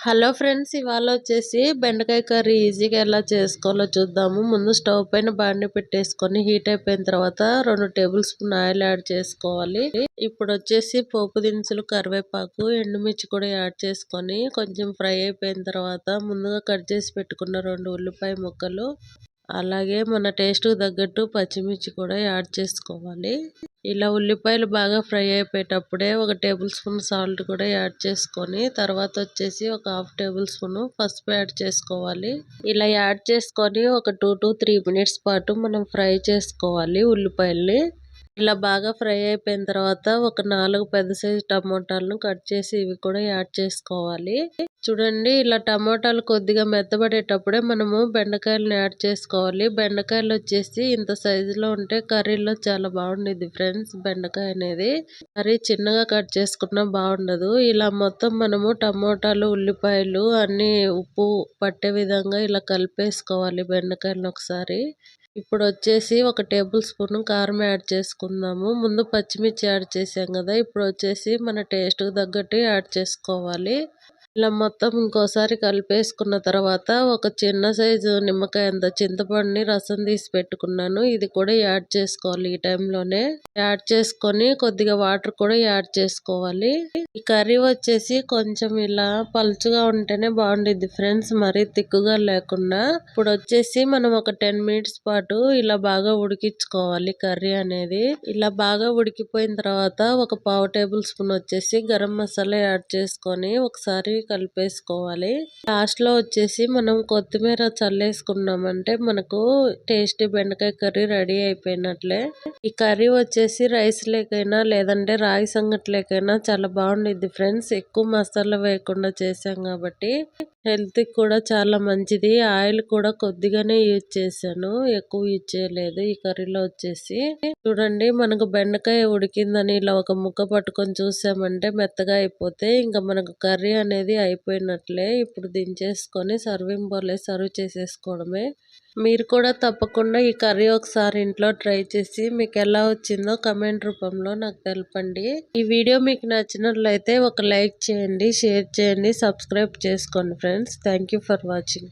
Hello friends, ఇవాళ వచ్చేసి బెండకాయ కర్రీ ఈజీగా ఎలా చేసుకోవాలో చూద్దాము. ముందు స్టవ్ పైన బాండి పెట్టేసుకొని హీట్ అయిపోయిన తర్వాత 2 టేబుల్ స్పూన్ ఆయిల్ యాడ్ చేసుకోవాలి. ఇప్పుడు వచ్చేసి పోపు దినుసులు, కరివేపాకు, ఎండుమిర్చి కూడా యాడ్ చేసుకొని కొంచెం ఫ్రై అయిపోయిన తర్వాత ముందుగా కట్ చేసి పెట్టుకున్న 2 ఉల్లిపాయ ముక్కలు, అలాగే మన టేస్ట్‌కి తగ్గట్టు పచ్చిమిర్చి కూడా యాడ్ చేసుకోవాలి. ఇలా ఉల్లిపాయలు బాగా ఫ్రై అయిపోయేటప్పుడే 1 టేబుల్ స్పూన్ సాల్ట్ కూడా యాడ్ చేసుకొని, తర్వాత వచ్చేసి ఒక 1/2 టేబుల్ స్పూన్ పసుపు యాడ్ చేసుకోవాలి. ఇలా యాడ్ చేసుకొని ఒక 2-3 మినిట్స్ పాటు మనం ఫ్రై చేసుకోవాలి ఉల్లిపాయల్ని. ఇలా బాగా ఫ్రై అయిపోయిన తర్వాత ఒక 4 పెద్ద సైజు టమోటాలను కట్ చేసి ఇవి కూడా యాడ్ చేసుకోవాలి. చూడండి, ఇలా టమోటాలు కొద్దిగా మెత్తబడేటప్పుడే మనము బెండకాయలను యాడ్ చేసుకోవాలి. బెండకాయలు వచ్చేసి ఇంత సైజులో ఉంటే కర్రీలో చాలా బాగుండిద్ది ఫ్రెండ్స్. బెండకాయ అనేది కర్రీ చిన్నగా కట్ చేసుకున్నా బాగుండదు. ఇలా మొత్తం మనము టమోటాలు, ఉల్లిపాయలు అన్నీ ఉప్పు పట్టే విధంగా ఇలా కలిపేసుకోవాలి బెండకాయలను ఒకసారి. ఇప్పుడు వచ్చేసి 1 టేబుల్ స్పూన్ కారం యాడ్ చేసుకుందాము. ముందు పచ్చిమిర్చి యాడ్ చేసాం కదా, ఇప్పుడు వచ్చేసి మన టేస్ట్‌కి తగ్గట్టు యాడ్ చేసుకోవాలి. ఇలా మొత్తం ఇంకోసారి కలిపేసుకున్న తర్వాత ఒక చిన్న సైజు నిమ్మకాయ అంత చింతపండుని రసం తీసి పెట్టుకున్నాను. ఇది కూడా యాడ్ చేసుకోవాలి ఈ టైంలోనే. యాడ్ చేసుకొని కొద్దిగా వాటర్ కూడా యాడ్ చేసుకోవాలి. ఈ కర్రీ వచ్చేసి కొంచెం ఇలా పలుచగా ఉంటేనే బాగుండిద్ది ఫ్రెండ్స్, మరీ తిక్కుగా లేకుండా. ఇప్పుడు వచ్చేసి మనం ఒక 10 మినిట్స్ పాటు ఇలా బాగా ఉడికించుకోవాలి కర్రీ అనేది. ఇలా బాగా ఉడికిపోయిన తర్వాత ఒక 1/2 టేబుల్ స్పూన్ వచ్చేసి గరం మసాలా యాడ్ చేసుకొని ఒకసారి కలిపేసుకోవాలి. లాస్ట్ లో వచ్చేసి మనం కొత్తిమీర చల్లేసుకున్నామంటే మనకు టేస్టీ బెండకాయ కర్రీ రెడీ అయిపోయినట్లే. ఈ కర్రీ వచ్చేసి రైస్ లేకైనా లేదంటే రాగి సంగటి లేకైనా చాలా బాగుండిద్ది ఫ్రెండ్స్. ఎక్కువ మసాలా వేయకుండా చేసాం కాబట్టి హెల్త్ కూడా చాలా మంచిది. ఆయిల్ కూడా కొద్దిగానే యూజ్ చేశాను, ఎక్కువ యూజ్ చేయలేదు ఈ కర్రీలో వచ్చేసి. చూడండి, మనకు బెండకాయ ఉడికిందని ఇలా ఒక ముక్క పట్టుకొని చూసామంటే మెత్తగా అయిపోతే ఇంకా మనకు కర్రీ అనేది అయిపోయినట్లే. ఇప్పుడు దించేసుకొని సర్వింగ్ బౌల్ సర్వ్ చేసేసుకోవడమే. మీరు కూడా తప్పకుండా ఈ కర్రీ ఒకసారి ఇంట్లో ట్రై చేసి మీకు ఎలా వచ్చిందో కమెంట్ రూపంలో నాకు తెలపండి. ఈ వీడియో మీకు నచ్చినట్లయితే ఒక లైక్ చేయండి, షేర్ చేయండి, సబ్స్క్రైబ్ చేసుకోండి friends. Thank you for watching.